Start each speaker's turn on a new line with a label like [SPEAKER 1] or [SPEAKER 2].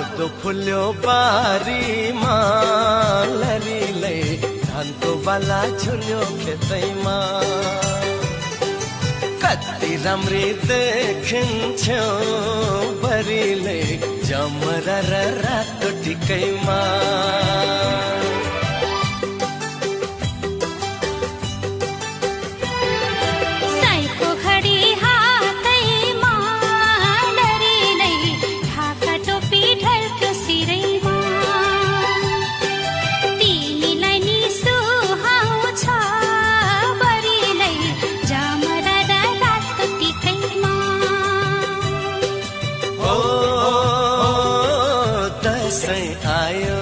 [SPEAKER 1] कोदो फुल्यो बारीमा लरीलै धानको बाला झुल्यो खेतैमा कति राम्री देखिन्छौ बरीले जमरा र रातो टिकैमा
[SPEAKER 2] साईको घडी हातैमा लरीलै ढाका टोपी ढल्क्यो सिरैमा तिमीलाई नि सुहाउँछ बरीलै जमरा र रातो टिकैमा
[SPEAKER 1] ओ दसैँ आयो